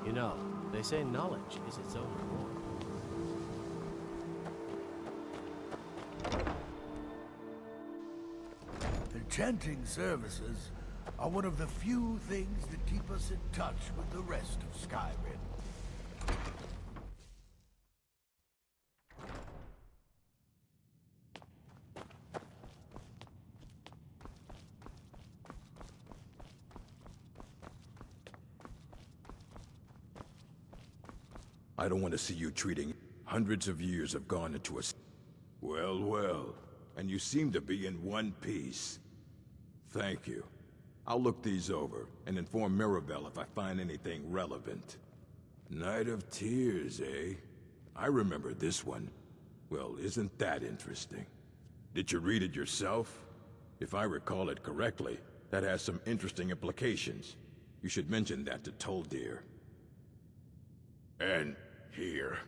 You know, they say knowledge is its own reward. Enchanting services are one of the few things that keep us in touch with the rest of Skyrim. I don't want to see you treating... Hundreds of years have gone into us. Well, well. And you seem to be in one piece. Thank you. I'll look these over, and inform Mirabelle if I find anything relevant. Night of Tears, eh? I remember this one. Well, isn't that interesting? Did you read it yourself? If I recall it correctly, that has some interesting implications. You should mention that to Toldir. And here.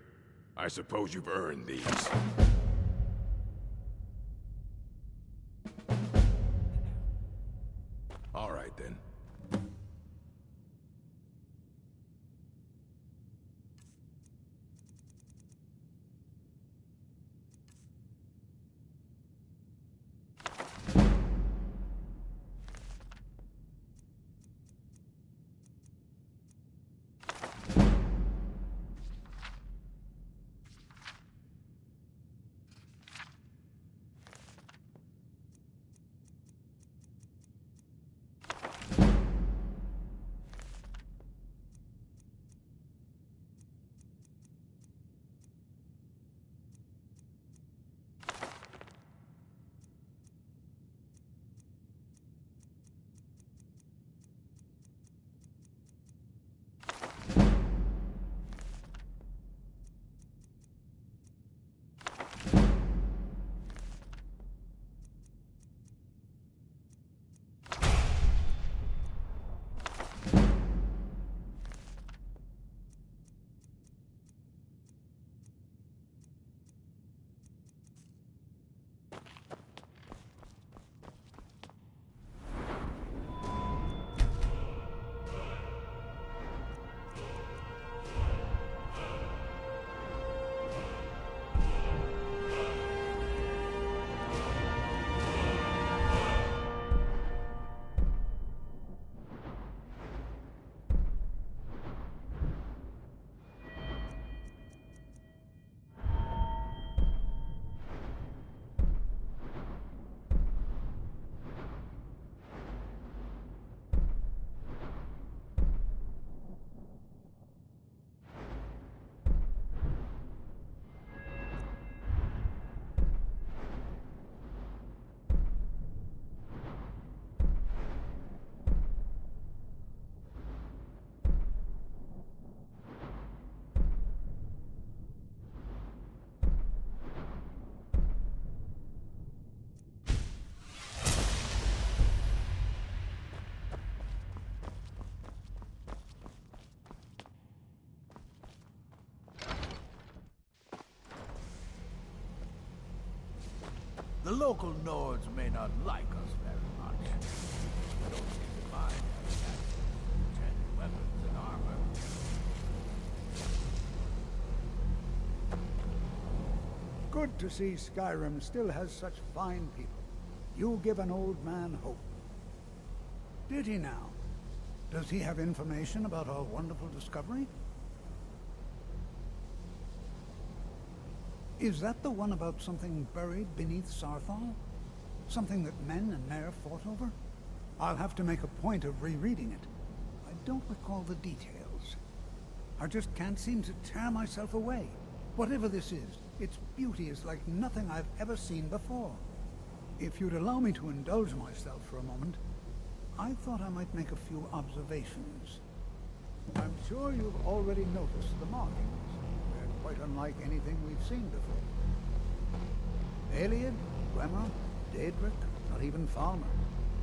I suppose you've earned these. All right, then. The local Nords may not like us very much. They don't seem to mind having access to enchanted weapons and armor. Good to see Skyrim still has such fine people. You give an old man hope. Did he now? Does he have information about our wonderful discovery? Is that the one about something buried beneath Sarthal? Something that men and Mare fought over? I'll have to make a point of rereading it. I don't recall the details. I just can't seem to tear myself away. Whatever this is, its beauty is like nothing I've ever seen before. If you'd allow me to indulge myself for a moment, I thought I might make a few observations. I'm sure you've already noticed the markings. Quite unlike anything we've seen before. Aliad, Gwemmer, Daedric, not even Falmer.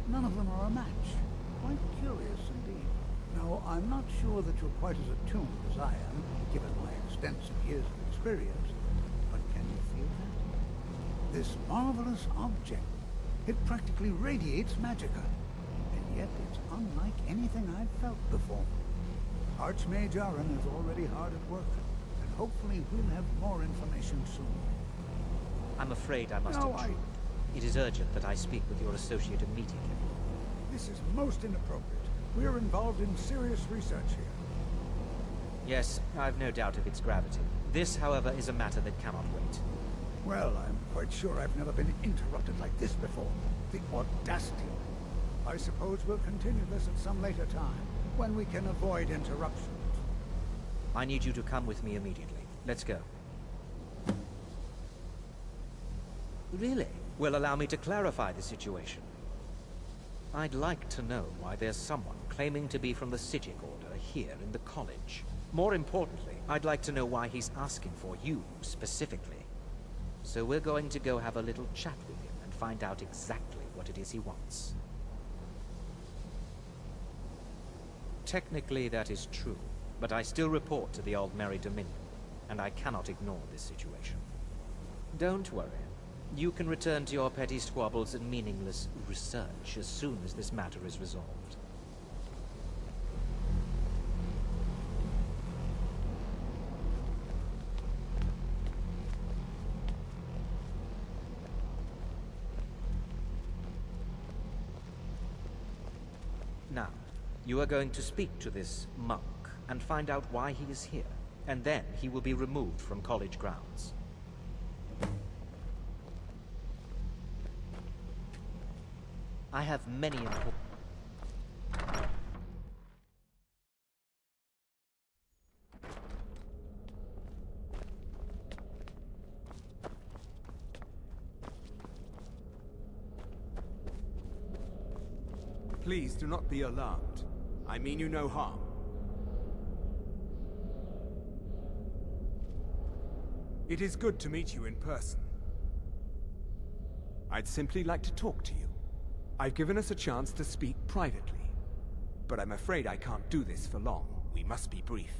None of them are a match. Quite curious indeed. Now, I'm not sure that you're quite as attuned as I am, given my extensive years of experience, but can you feel that? This marvelous object, it practically radiates magicka. And yet it's unlike anything I've felt before. Archmage Aaron is already hard at work, and hopefully we'll have more information soon. I'm afraid I must No, intrude. It is urgent that I speak with your associate immediately. This is most inappropriate. We're involved in serious research here. Yes, I've no doubt of its gravity. This, however, is a matter that cannot wait. Well, I'm quite sure I've never been interrupted like this before. The audacity. I suppose we'll continue this at some later time, when we can avoid interruptions. I need you to come with me immediately. Let's go. Really? Well, allow me to clarify the situation. I'd like to know why there's someone claiming to be from the Psijic Order here in the college. More importantly, I'd like to know why he's asking for you, specifically. So we're going to go have a little chat with him and find out exactly what it is he wants. Technically, that is true, but I still report to the Aldmeri Dominion, and I cannot ignore this situation. Don't worry. You can return to your petty squabbles and meaningless research as soon as this matter is resolved. Now, you are going to speak to this monk and find out why he is here, and then he will be removed from college grounds. I have many important... Please do not be alarmed. I mean you no harm. It is good to meet you in person. I'd simply like to talk to you. I've given us a chance to speak privately, but I'm afraid I can't do this for long. We must be brief.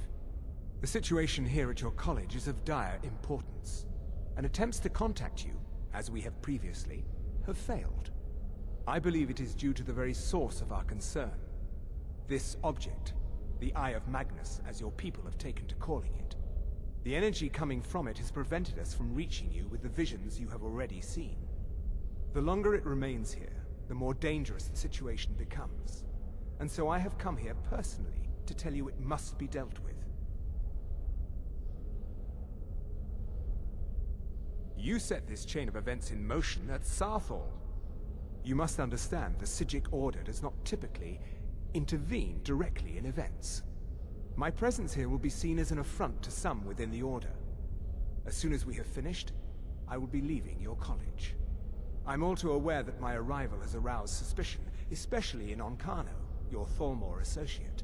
The situation here at your college is of dire importance, and attempts to contact you, as we have previously, have failed. I believe it is due to the very source of our concern. This object, the Eye of Magnus, as your people have taken to calling it. The energy coming from it has prevented us from reaching you with the visions you have already seen. The longer it remains here, the more dangerous the situation becomes. And so I have come here personally to tell you it must be dealt with. You set this chain of events in motion at Sarthal. You must understand the Psijic Order does not typically intervene directly in events. My presence here will be seen as an affront to some within the Order. As soon as we have finished, I will be leaving your college. I'm all too aware that my arrival has aroused suspicion, especially in Onkano, your Thalmor associate.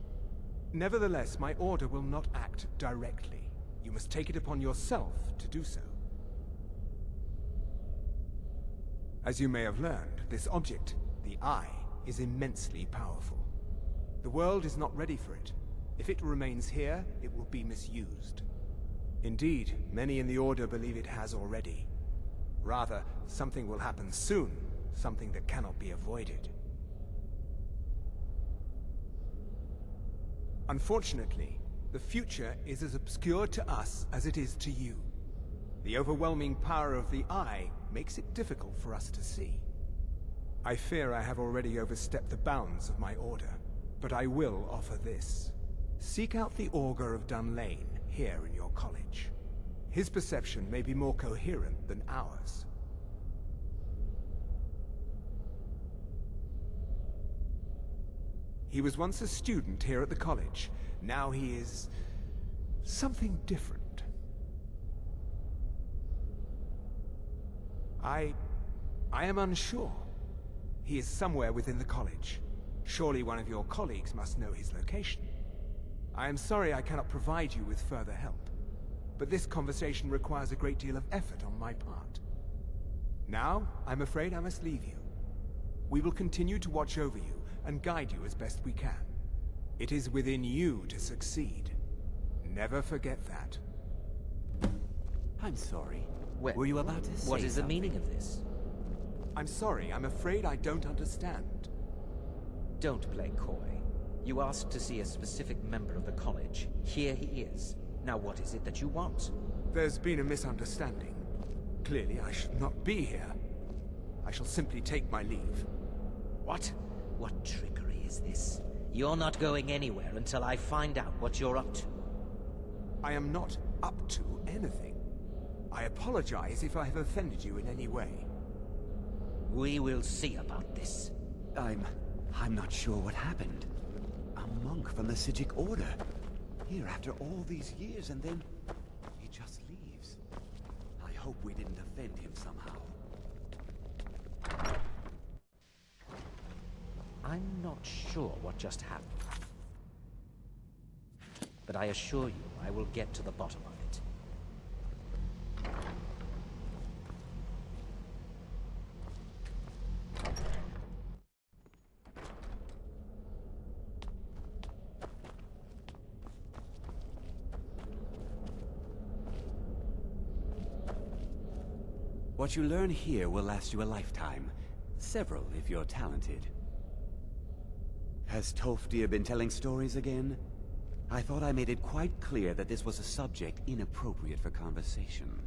Nevertheless, my order will not act directly. You must take it upon yourself to do so. As you may have learned, this object, the Eye, is immensely powerful. The world is not ready for it. If it remains here, it will be misused. Indeed, many in the Order believe it has already. Rather, something will happen soon, something that cannot be avoided. Unfortunately, the future is as obscure to us as it is to you. The overwhelming power of the Eye makes it difficult for us to see. I fear I have already overstepped the bounds of my order, but I will offer this. Seek out the Augur of Dunlane here in your college. His perception may be more coherent than ours. He was once a student here at the college. Now he is something different. I am unsure. He is somewhere within the college. Surely one of your colleagues must know his location. I am sorry I cannot provide you with further help, but this conversation requires a great deal of effort on my part. Now, I'm afraid I must leave you. We will continue to watch over you and guide you as best we can. It is within you to succeed. Never forget that. I'm sorry. Well, were you about to say what is the something? meaning of this? I'm sorry, I'm afraid I don't understand. Don't play coy. You asked to see a specific member of the college. Here he is. Now what is it that you want? There's been a misunderstanding. Clearly, I should not be here. I shall simply take my leave. What? What trickery is this? You're not going anywhere until I find out what you're up to. I am not up to anything. I apologize if I have offended you in any way. We will see about this. I'm not sure what happened. A monk from the Sijic Order. Here after all these years, and then he just leaves. I hope we didn't offend him somehow. I'm not sure what just happened. But I assure you, I will get to the bottom of it. What you learn here will last you a lifetime. Several, if you're talented. Has Toftir been telling stories again? I thought I made it quite clear that this was a subject inappropriate for conversation.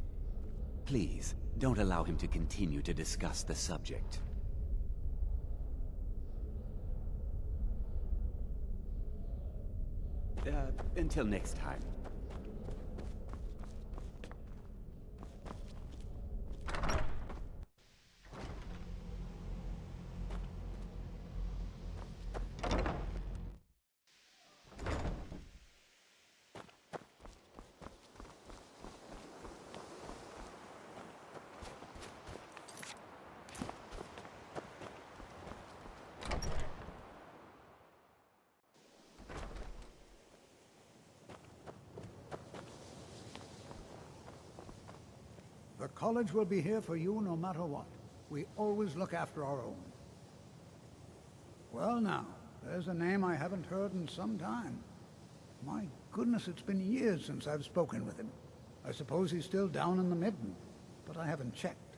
Please, don't allow him to continue to discuss the subject. Until next time. The college will be here for you no matter what. We always look after our own. Well now, there's a name I haven't heard in some time. My goodness, it's been years since I've spoken with him. I suppose he's still down in the Midden, but I haven't checked.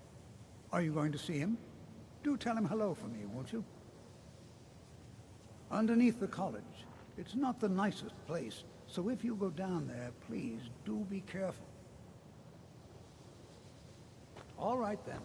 Are you going to see him? Do tell him hello for me, won't you? Underneath the college. It's not the nicest place, so if you go down there, please do be careful. All right, then.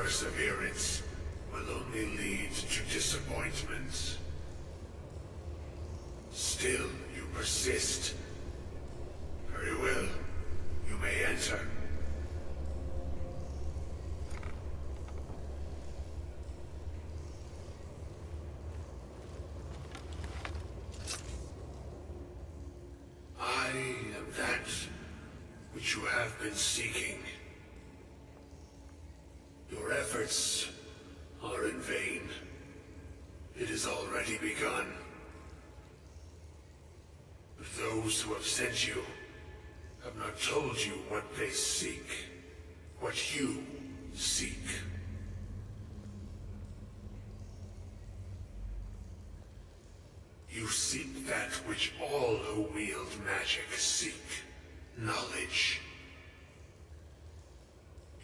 perseverance will only lead to disappointment. Still, you persist. Very well. You may enter. I am that which you have been seeking. Your efforts are in vain. It has already begun. But those who have sent you have not told you what they seek, what you seek. You seek that which all who wield magic seek, knowledge.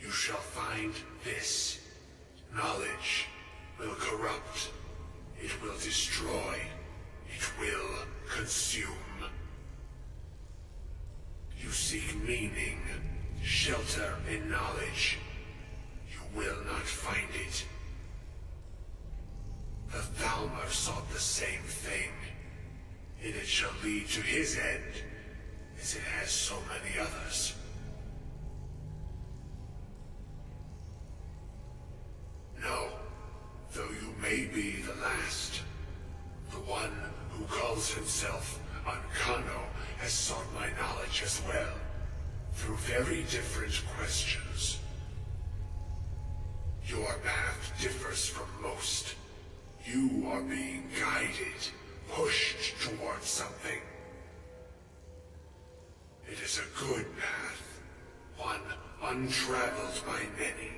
You shall find this. Knowledge will corrupt. It will destroy. It will consume. You seek meaning, shelter in knowledge. You will not find it. The Thalmor sought the same thing, and it shall lead to his end, as it has so many others. No, though you may be the last, the one who calls himself Ancano has sought my knowledge as well, through very different questions. Your path differs from most. You are being guided, pushed towards something. It is a good path, one untraveled by many.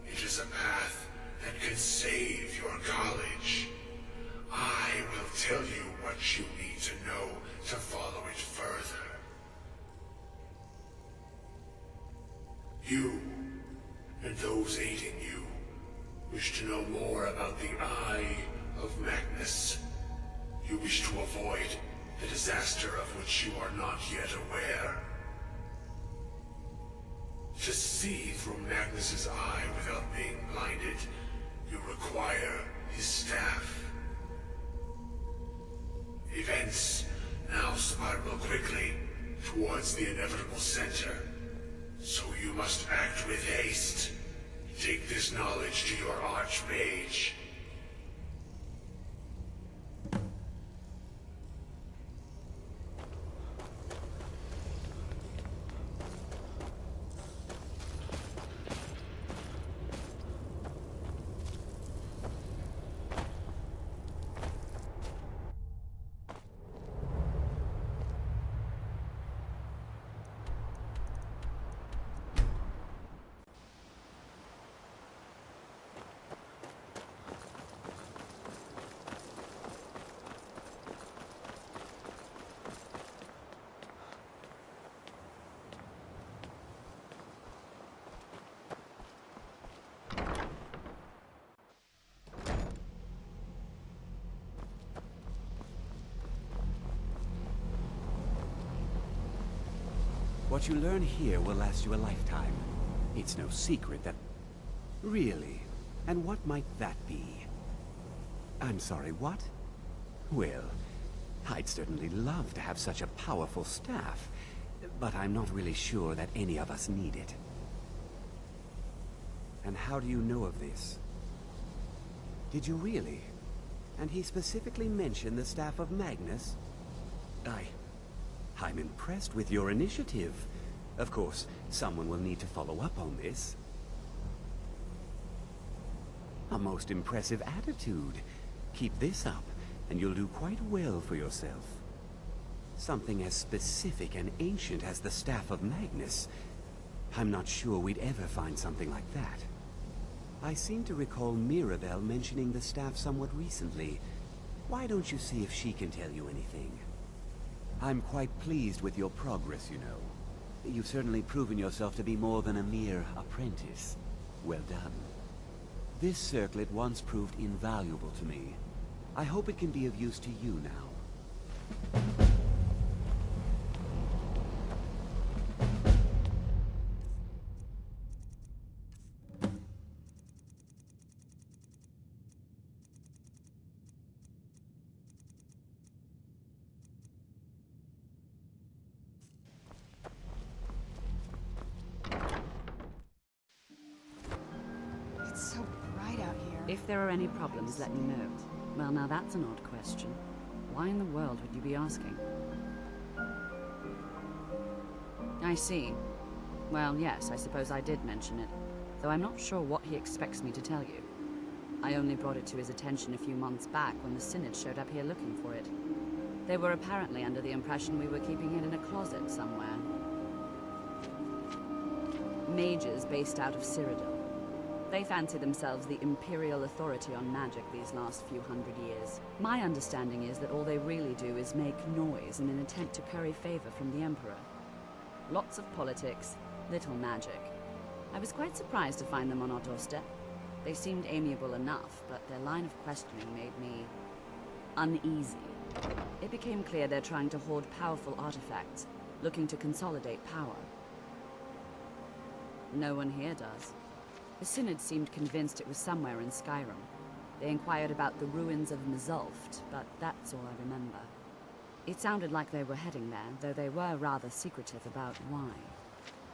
It is a path that can save your college. I will tell you what you need to know to follow it further. You, and those aiding you, wish to know more about the Eye of Magnus. You wish to avoid the disaster of which you are not yet aware. To see through Magnus's eye without being blinded, you require his staff. Events now spiral quickly towards the inevitable center, so you must act with haste. Take this knowledge to your Archmage. What you learn here will last you a lifetime. It's no secret that... Really? And what might that be? I'm sorry, what? Well, I'd certainly love to have such a powerful staff, but I'm not really sure that any of us need it. And how do you know of this? Did you really? And he specifically mentioned the staff of Magnus? I'm impressed with your initiative. Of course, someone will need to follow up on this. A most impressive attitude. Keep this up, and you'll do quite well for yourself. Something as specific and ancient as the Staff of Magnus. I'm not sure we'd ever find something like that. I seem to recall Mirabelle mentioning the staff somewhat recently. Why don't you see if she can tell you anything? I'm quite pleased with your progress, you know. You've certainly proven yourself to be more than a mere apprentice. Well done. This circlet once proved invaluable to me. I hope it can be of use to you now. It's so bright out here. If there are any problems, let me know. Well, now that's an odd question. Why in the world would you be asking? I see. Well, yes, I suppose I did mention it, though I'm not sure what he expects me to tell you. I only brought it to his attention a few months back when the Synod showed up here looking for it. They were apparently under the impression we were keeping it in a closet somewhere. Mages based out of Cyrodiil. They fancy themselves the imperial authority on magic these last few hundred years. My understanding is that all they really do is make noise in an attempt to curry favor from the Emperor. Lots of politics, little magic. I was quite surprised to find them on our doorstep. They seemed amiable enough, but their line of questioning made me uneasy. It became clear they're trying to hoard powerful artifacts, looking to consolidate power. No one here does. The Synod seemed convinced it was somewhere in Skyrim. They inquired about the ruins of Mzulft, but that's all I remember. It sounded like they were heading there, though they were rather secretive about why.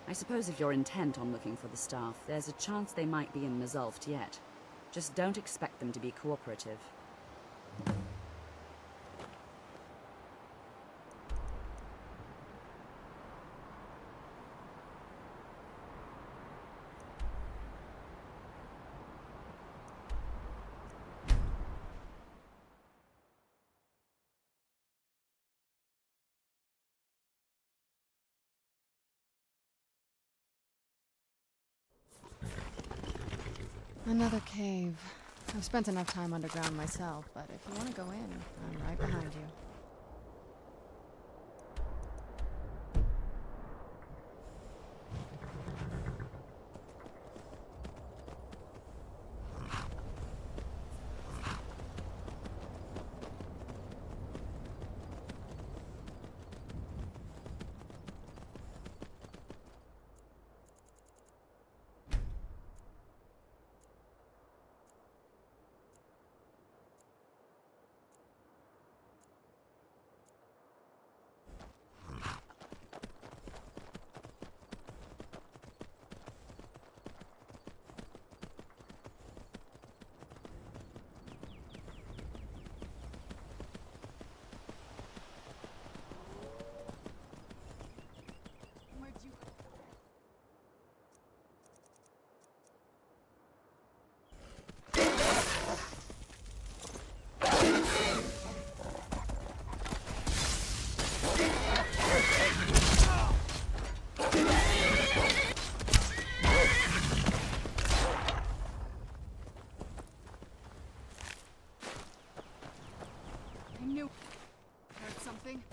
I suppose if you're intent on looking for the staff, there's a chance they might be in Mzulft yet. Just don't expect them to be cooperative. Another cave. I've spent enough time underground myself, but if you want to go in, I'm right behind you. Heard something?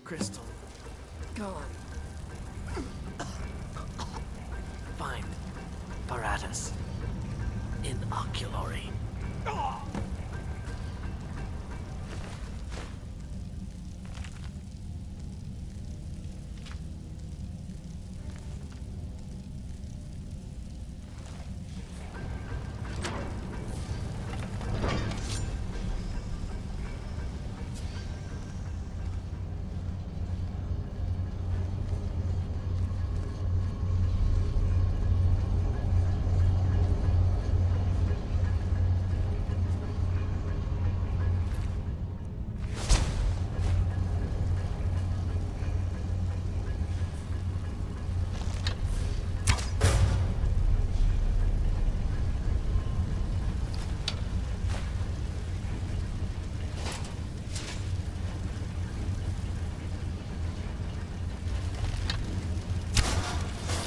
Crystal. Gone. Find apparatus. Inoculary.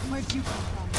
Where'd you come from?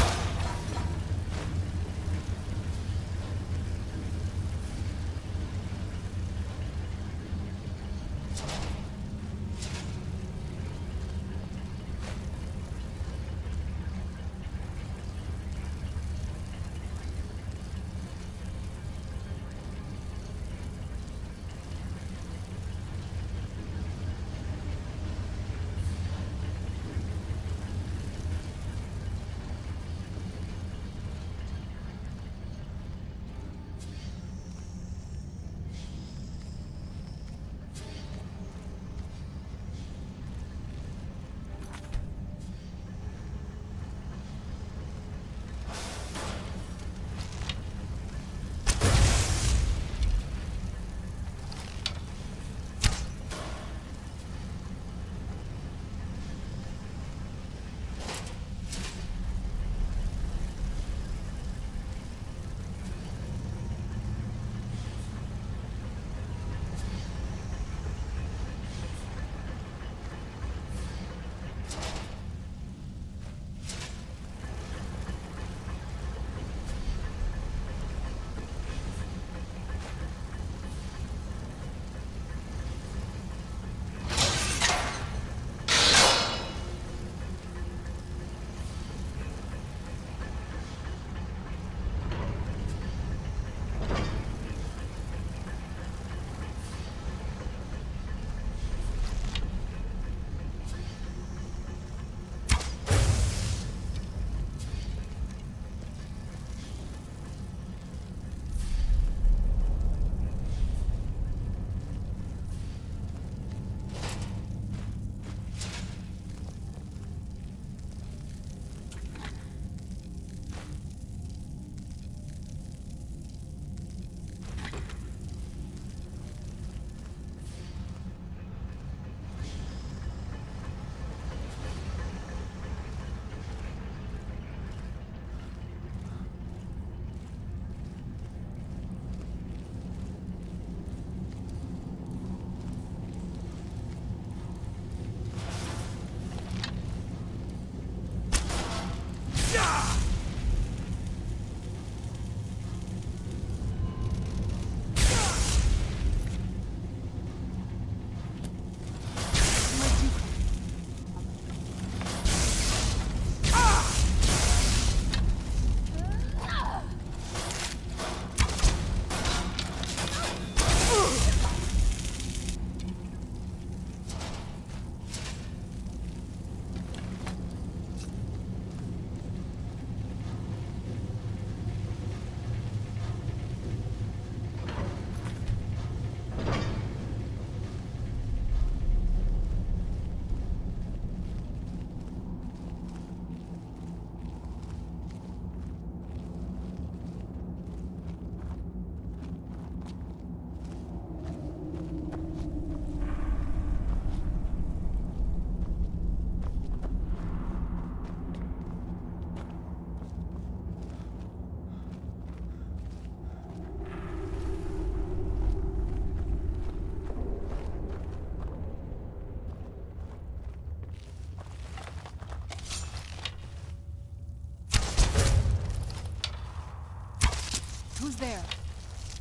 Who's there?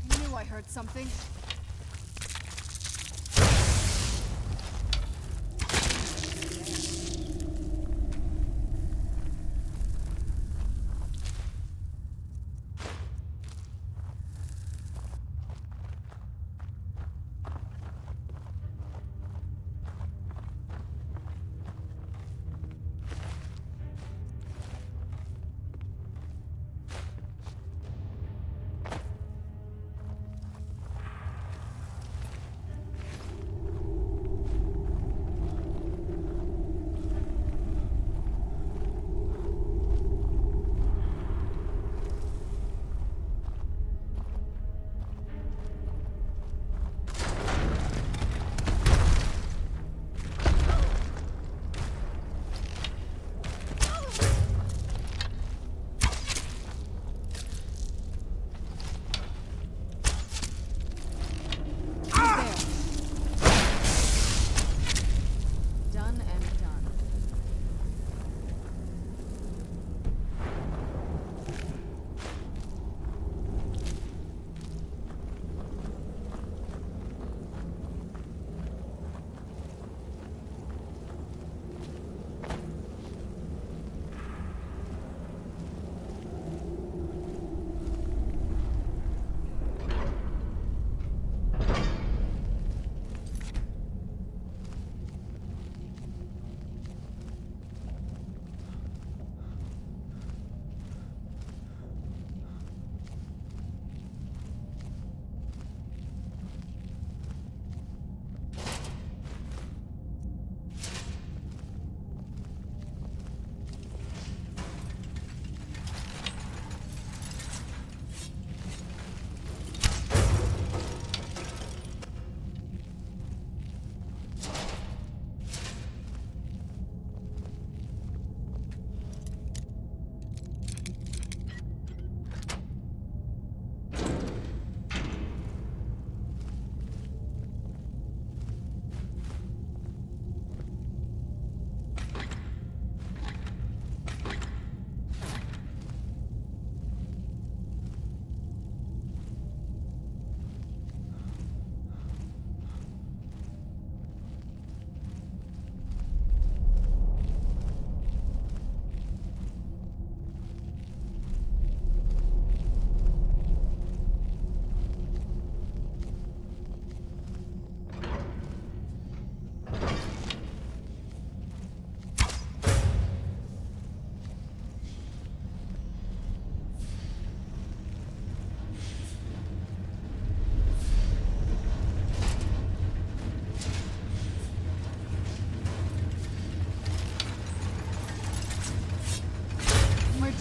I knew I heard something.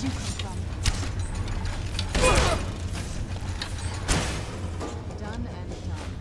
did you come from? Done and done.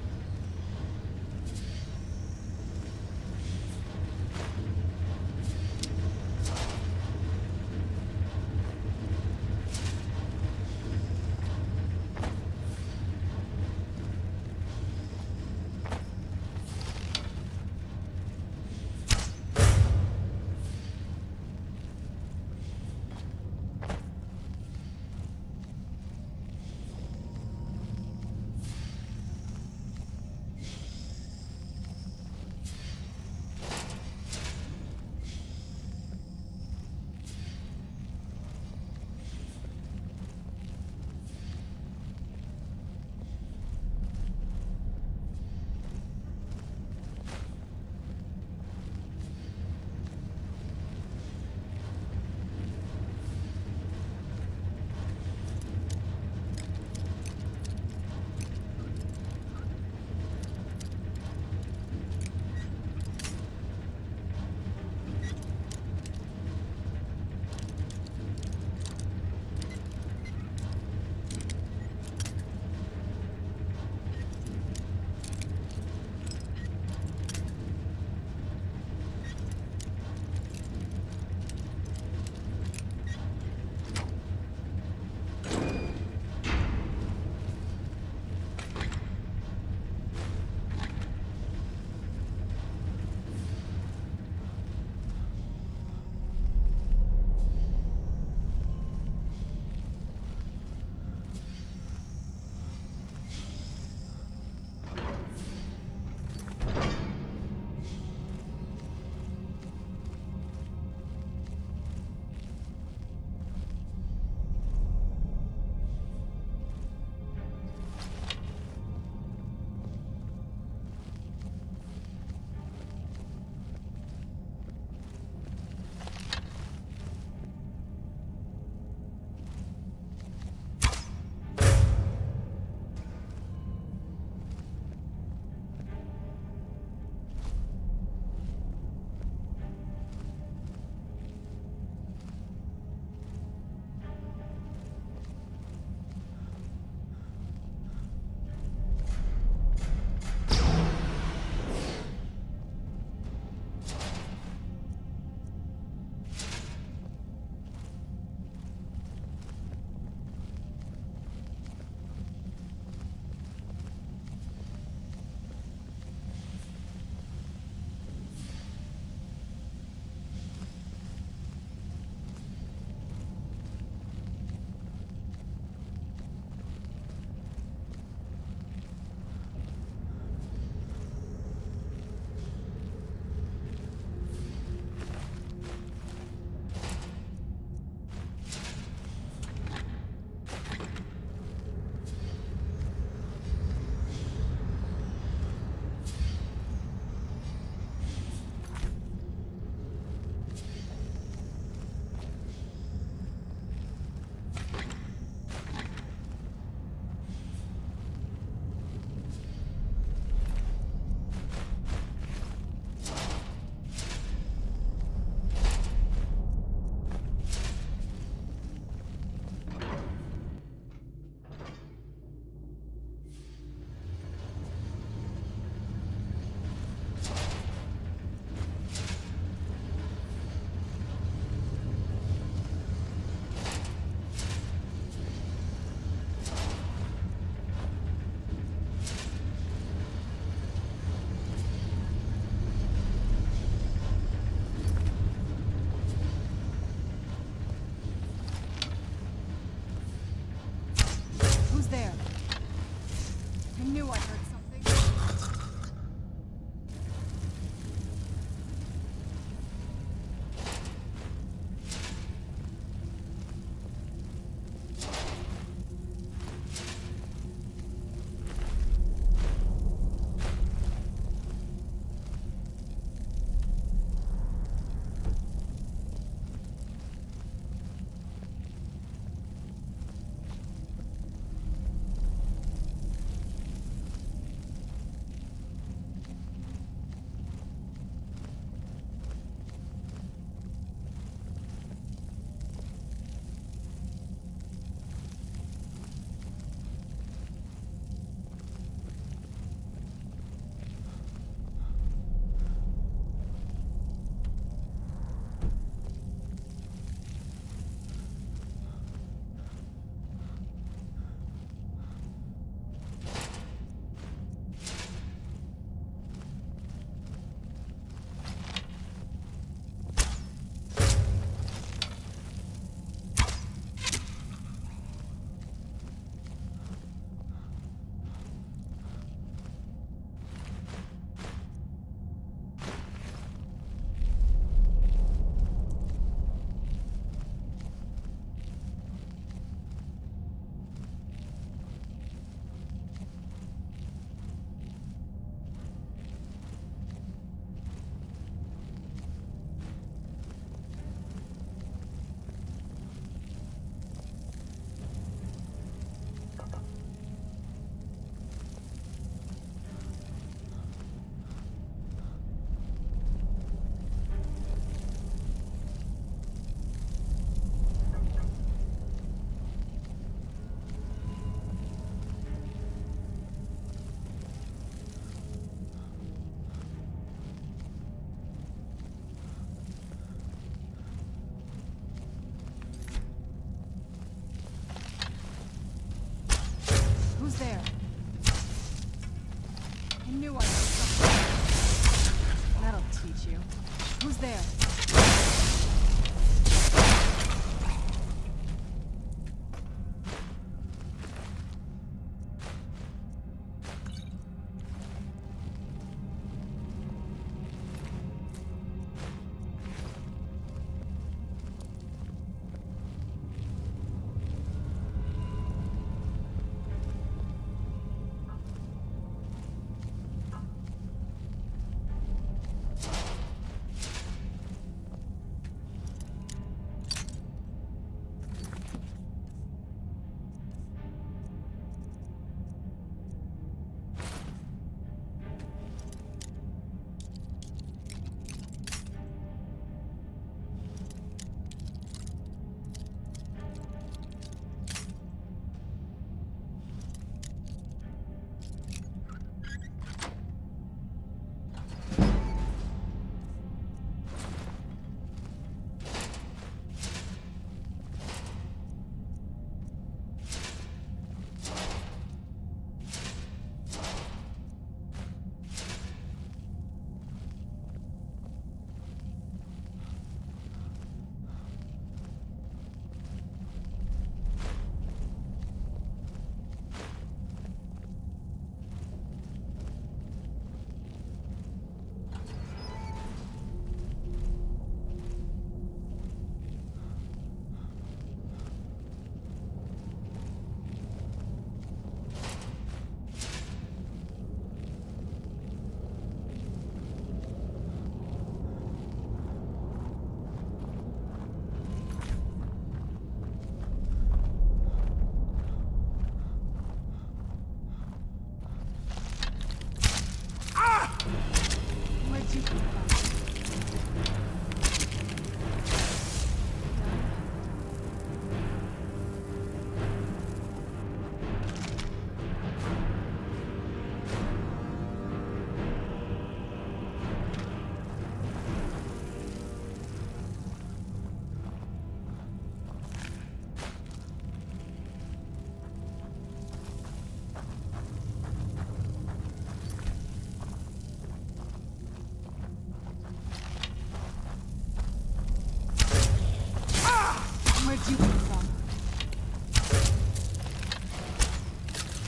Where'd you come from?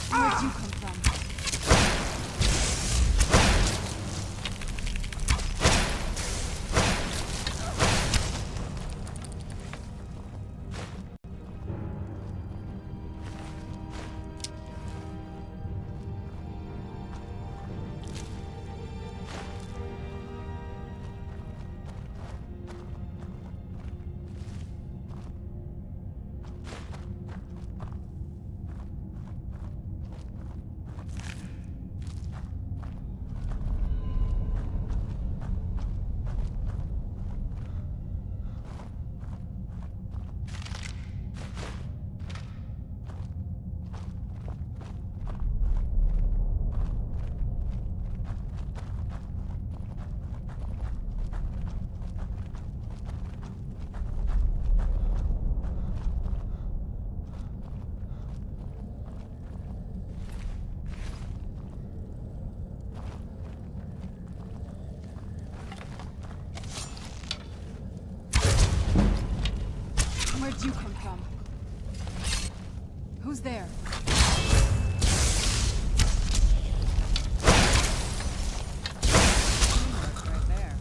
Where'd you come from? Where'd you come from? Who's there? Right there.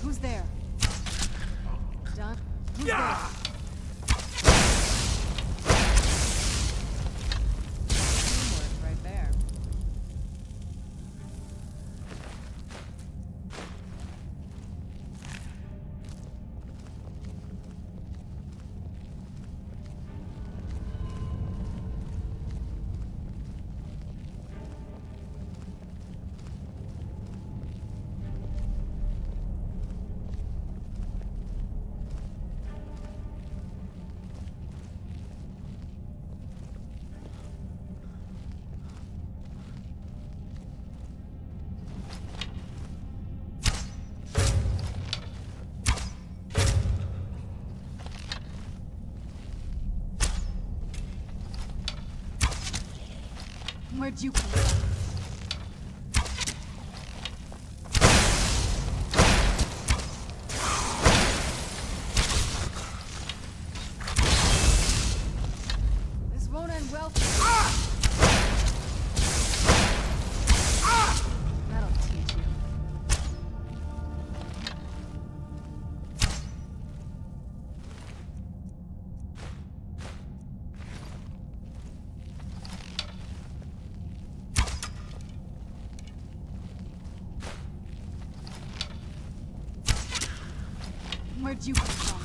Who's there? Done? Who's there? Teamwork right there. Where'd you come from? This won't end well for you. That'll teach you. Where'd you come from?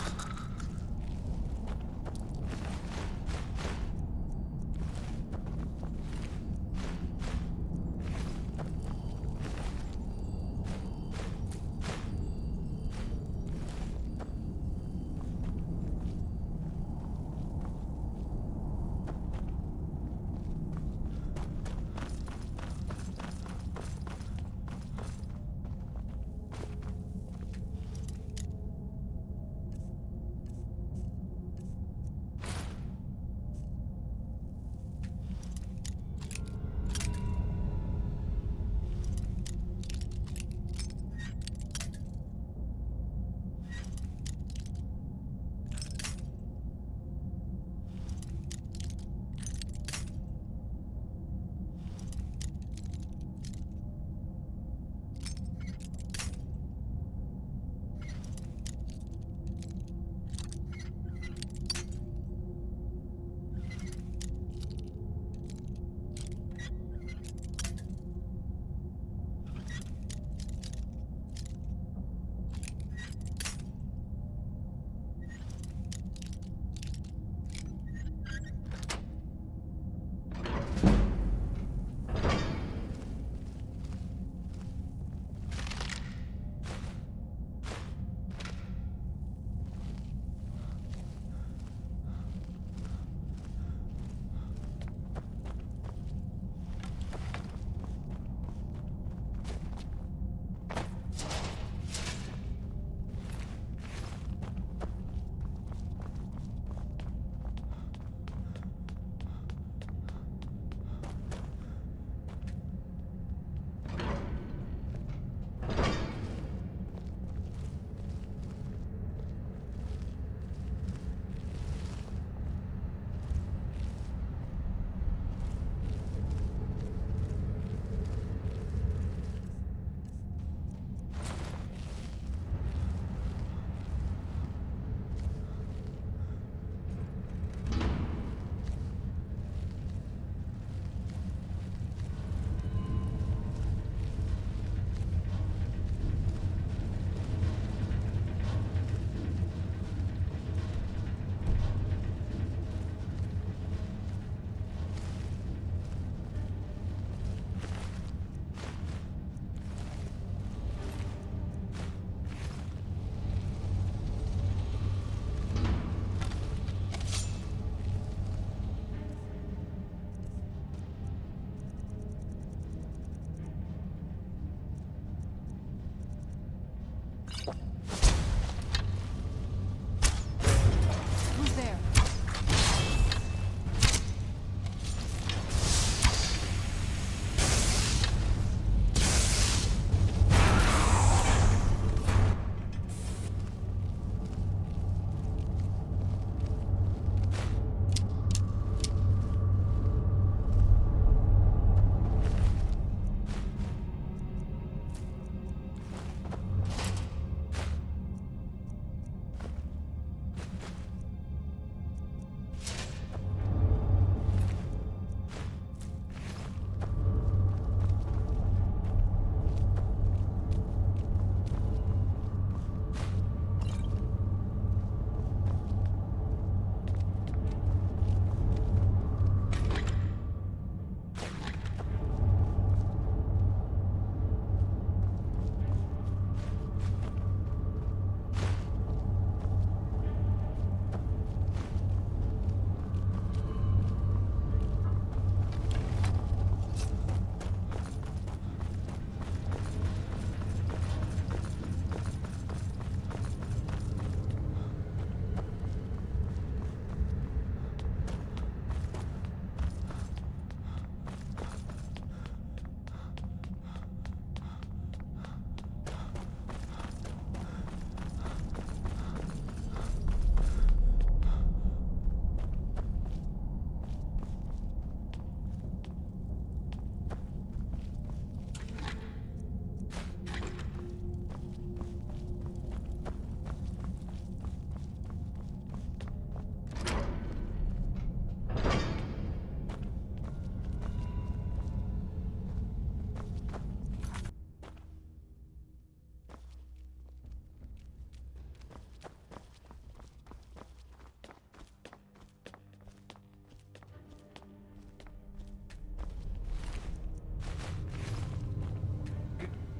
Who's there?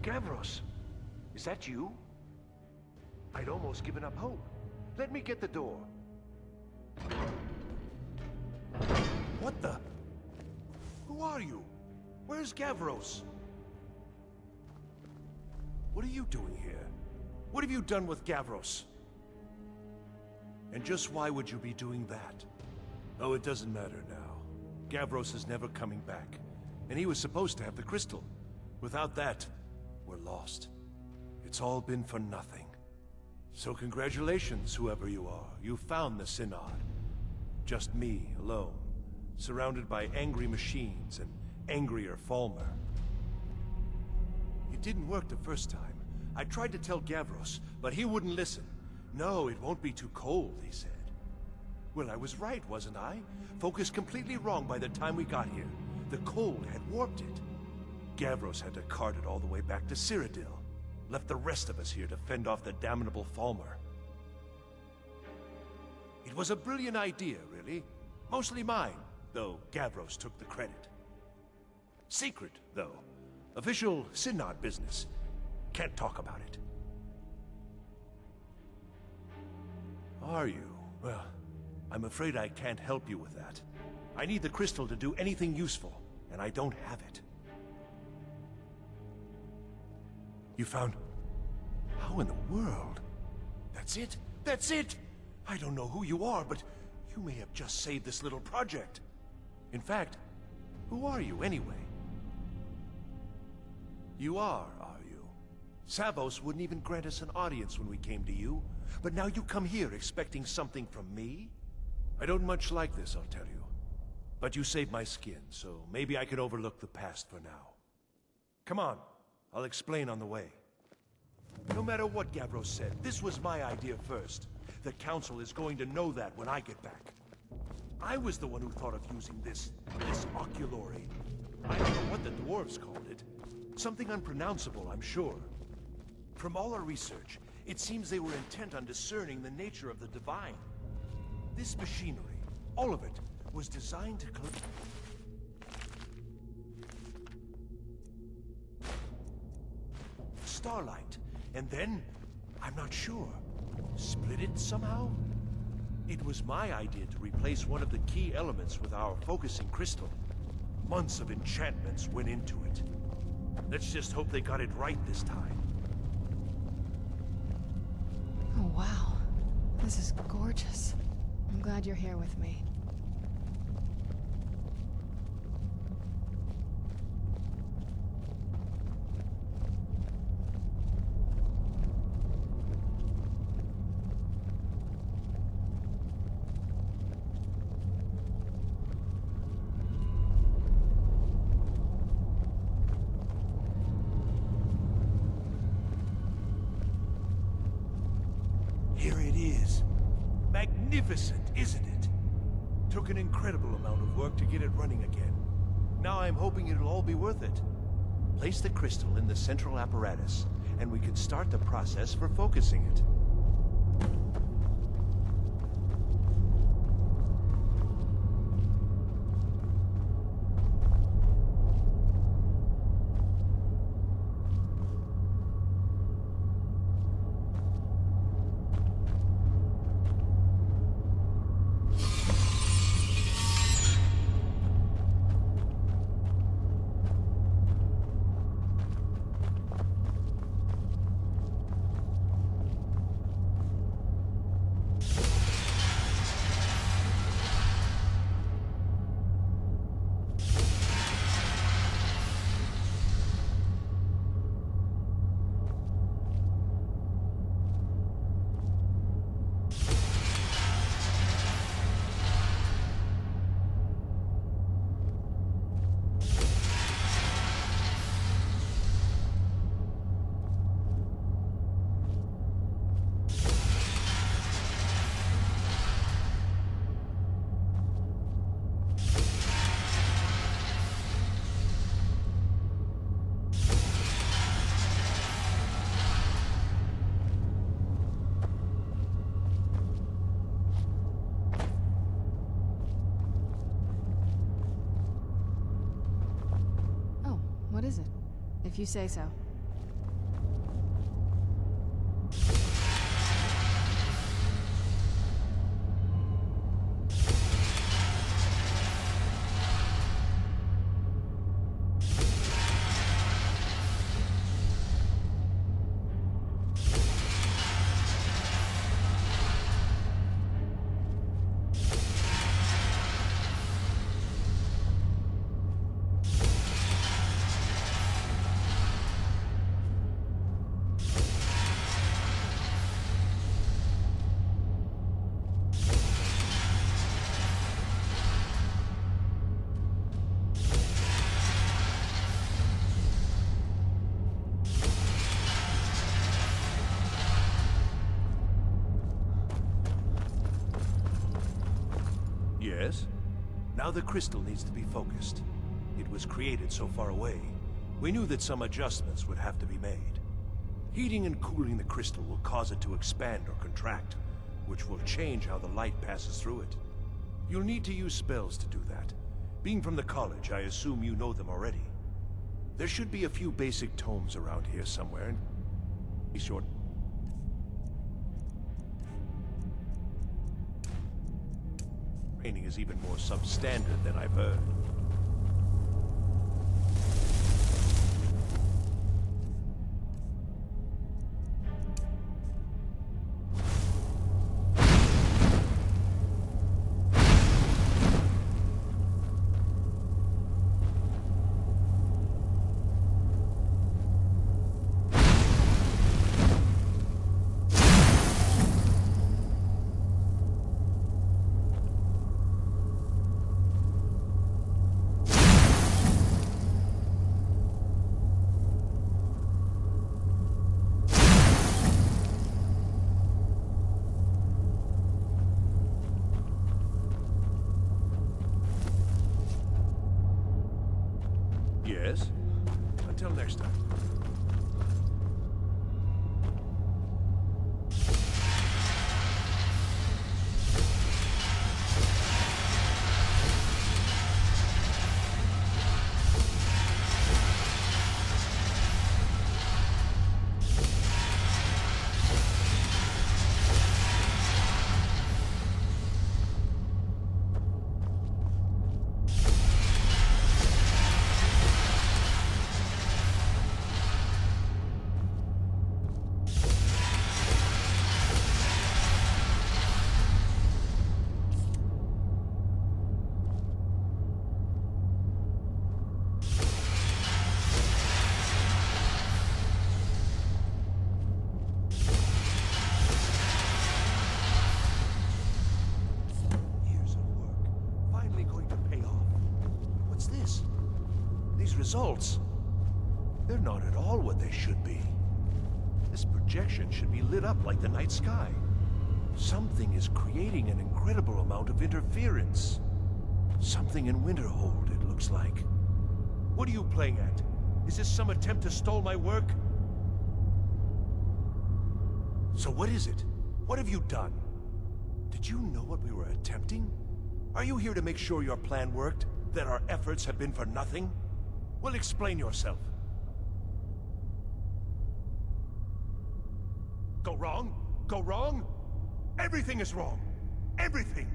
Gavros, is that you? I'd almost given up hope. Let me get the door. What the? Who are you? Where's Gavros? What are you doing here? What have you done with Gavros? And just why would you be doing that? Oh, it doesn't matter now. Gavros is never coming back. And he was supposed to have the crystal. Without that, we're lost. It's all been for nothing. So congratulations, whoever you are. You found the Synod. Just me, alone. Surrounded by angry machines and angrier Falmer. It didn't work the first time. I tried to tell Gavros, but he wouldn't listen. No, it won't be too cold, he said. Well, I was right, wasn't I? Focused completely wrong by the time we got here. The cold had warped it. Gavros had to cart it all the way back to Cyrodiil. Left the rest of us here to fend off the damnable Falmer. It was a brilliant idea, really. Mostly mine, though Gavros took the credit. Secret, though. Official Synod business. Can't talk about it. Are you? Well, I'm afraid I can't help you with that. I need the crystal to do anything useful, and I don't have it. You found... How in the world? That's it? That's it! I don't know who you are, but you may have just saved this little project. In fact, who are you anyway? You are you? Savos wouldn't even grant us an audience when we came to you, but now you come here expecting something from me? I don't much like this, I'll tell you. But you saved my skin, so maybe I can overlook the past for now. Come on. I'll explain on the way. No matter what Gavros said, this was my idea first. The Council is going to know that when I get back. I was the one who thought of using this oculory. I don't know what the dwarves called it. Something unpronounceable, I'm sure. From all our research, it seems they were intent on discerning the nature of the divine. This machinery, all of it, was designed to starlight, and then, I'm not sure, split it somehow? It was my idea to replace one of the key elements with our focusing crystal. Months of enchantments went into it. Let's just hope they got it right this time. wow. This is gorgeous. I'm glad you're here with me. Here it is. Magnificent, isn't it? Took an incredible amount of work to get it running again. Now I'm hoping it'll all be worth it. Place the crystal in the central apparatus, and we can start the process for focusing it. What is it? If you say so. Yes? Now the crystal needs to be focused. It was created so far away. We knew that some adjustments would have to be made. Heating and cooling the crystal will cause it to expand or contract, which will change how the light passes through it. You'll need to use spells to do that. Being from the college, I assume you know them already. There should be a few basic tomes around here somewhere, and be sure. Training is even more substandard than I've heard. Yes? Until next time. results. They're not at all what they should be. This projection should be lit up like the night sky. Something is creating an incredible amount of interference. Something in Winterhold, it looks like. What are you playing at? Is this some attempt to stall my work? So what is it? What have you done? Did you know what we were attempting? Are you here to make sure your plan worked? That our efforts have been for nothing? Well, explain yourself. Go wrong? Go wrong? Everything is wrong. Everything.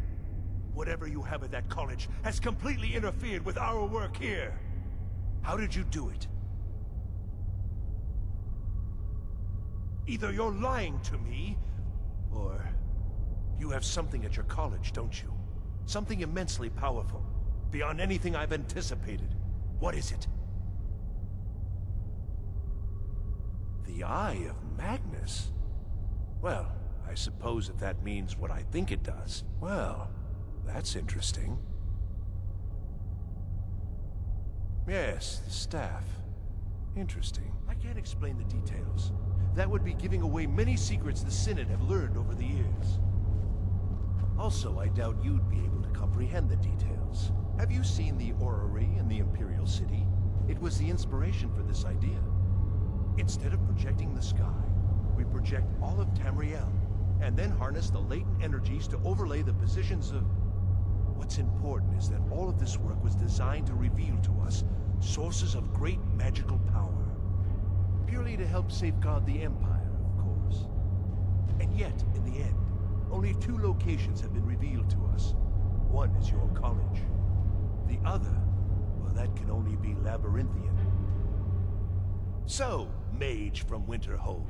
Whatever you have at that college has completely interfered with our work here. How did you do it? Either you're lying to me, or you have something at your college, don't you? Something immensely powerful, beyond anything I've anticipated. What is it? The Eye of Magnus? Well, I suppose if that means what I think it does. Well, that's interesting. Yes, the staff. Interesting. I can't explain the details. That would be giving away many secrets the Synod have learned over the years. Also, I doubt you'd be able to comprehend the details. Have you seen the orrery in the Imperial City? It was the inspiration for this idea. Instead of projecting the sky, we project all of Tamriel, and then harness the latent energies to overlay the positions of... What's important is that all of this work was designed to reveal to us sources of great magical power. Purely to help safeguard the Empire, of course. And yet, in the end, only 2 locations have been revealed to us. One is your college. The other, well, that can only be Labyrinthian. So, mage from Winterhold,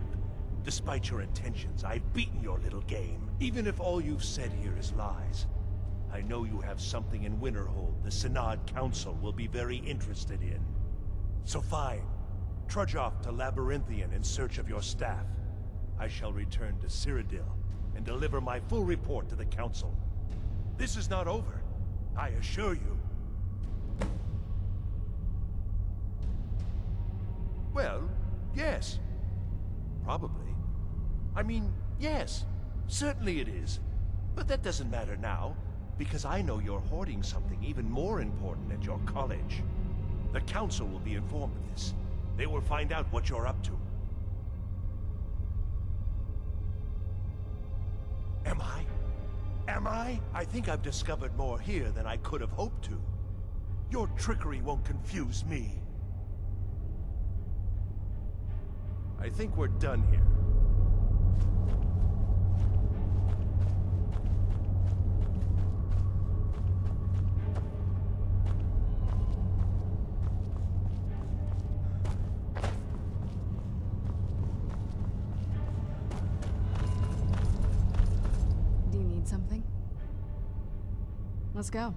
despite your intentions, I've beaten your little game. Even if all you've said here is lies, I know you have something in Winterhold the Synod Council will be very interested in. So fine. Trudge off to Labyrinthian in search of your staff. I shall return to Cyrodiil and deliver my full report to the Council. This is not over, I assure you. Well, yes. Probably. I mean, yes. Certainly it is. But that doesn't matter now, because I know you're hoarding something even more important at your college. The Council will be informed of this. They will find out what you're up to. Am I? Am I? I think I've discovered more here than I could have hoped to. Your trickery won't confuse me. I think we're done here. Do you need something? Let's go.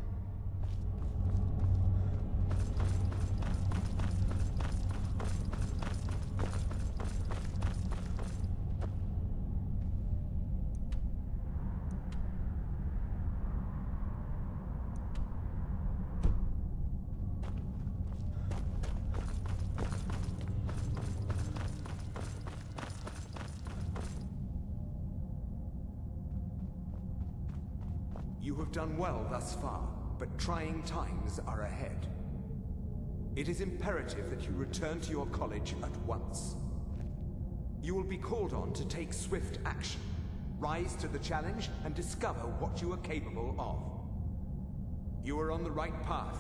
You have done well thus far, but trying times are ahead. It is imperative that you return to your college at once. You will be called on to take swift action, rise to the challenge, and discover what you are capable of. You are on the right path,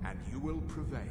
and you will prevail.